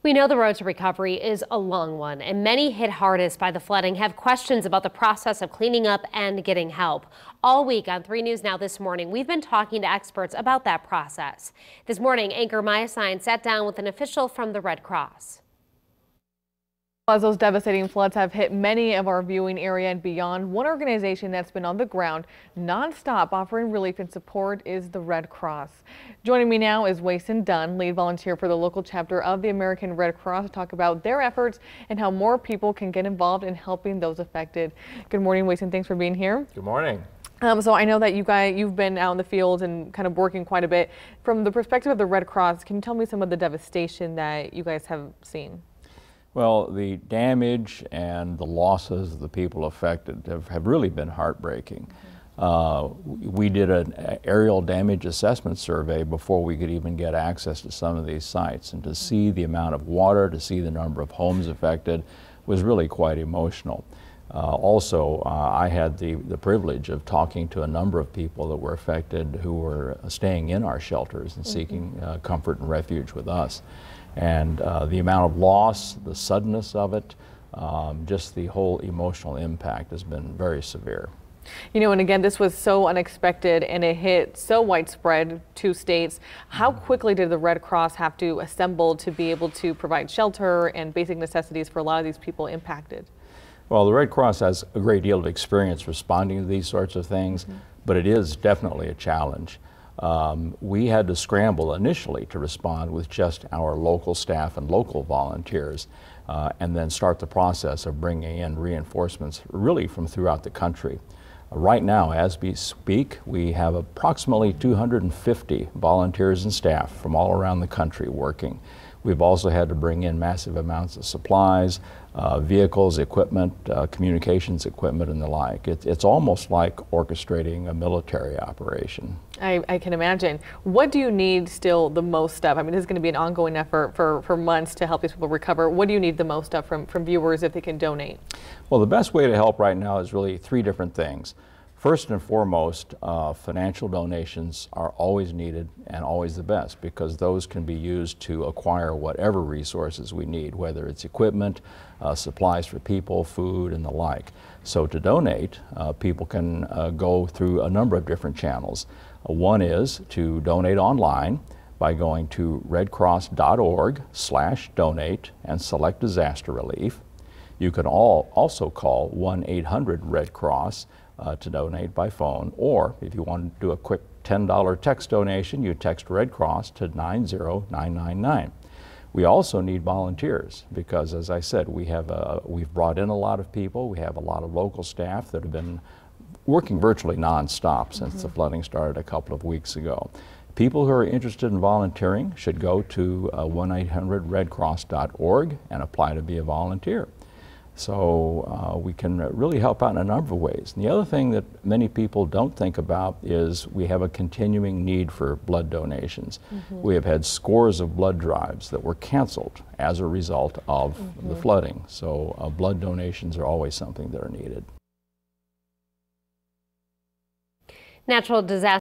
We know the road to recovery is a long one, and many hit hardest by the flooding have questions about the process of cleaning up and getting help. All week on 3 News Now this morning, we've been talking to experts about that process. This morning, anchor Maya Sine sat down with an official from the Red Cross. As those devastating floods have hit many of our viewing area and beyond, one organization that's been on the ground nonstop offering relief and support is the Red Cross. Joining me now is Wason Dunn, lead volunteer for the local chapter of the American Red Cross, to talk about their efforts and how more people can get involved in helping those affected. Good morning, Wason. Thanks for being here. Good morning. So I know that you've been out in the field and kind of working quite a bit. From the perspective of the Red Cross, can you tell me some of the devastation that you guys have seen? Well, the damage and the losses of the people affected have really been heartbreaking. We did an aerial damage assessment survey before we could even get access to some of these sites, and to see the amount of water, to see the number of homes affected was really quite emotional. Also, I had the privilege of talking to a number of people that were affected who were staying in our shelters and seeking comfort and refuge with us. And the amount of loss, the suddenness of it, just the whole emotional impact has been very severe. You know, and again, this was so unexpected and it hit so widespread, 2 states. How quickly did the Red Cross have to assemble to be able to provide shelter and basic necessities for a lot of these people impacted? Well, the Red Cross has a great deal of experience responding to these sorts of things, but it is definitely a challenge. We had to scramble initially to respond with just our local staff and local volunteers, and then start the process of bringing in reinforcements really from throughout the country. Right now, as we speak, we have approximately 250 volunteers and staff from all around the country working. We've also had to bring in massive amounts of supplies, vehicles, equipment, communications equipment, and the like. It's almost like orchestrating a military operation. I can imagine. What do you need still the most of? I mean, this is going to be an ongoing effort for months to help these people recover. What do you need the most of from viewers if they can donate? Well, the best way to help right now is really 3 different things. First and foremost, financial donations are always needed and always the best, because those can be used to acquire whatever resources we need, whether it's equipment, supplies for people, food, and the like. So to donate, people can go through a number of different channels. One is to donate online by going to redcross.org/donate and select disaster relief. You can also call 1-800-RED-CROSS to donate by phone, or if you want to do a quick $10 text donation, you text Red Cross to 90999. We also need volunteers because, as I said, we've brought in a lot of people. We have a lot of local staff that have been working virtually non-stop since the flooding started a couple of weeks ago. People who are interested in volunteering should go to 1-800-REDCROSS.org and apply to be a volunteer. So we can really help out in a number of ways. And the other thing that many people don't think about is we have a continuing need for blood donations. We have had scores of blood drives that were canceled as a result of the flooding. So blood donations are always something that are needed. Natural disaster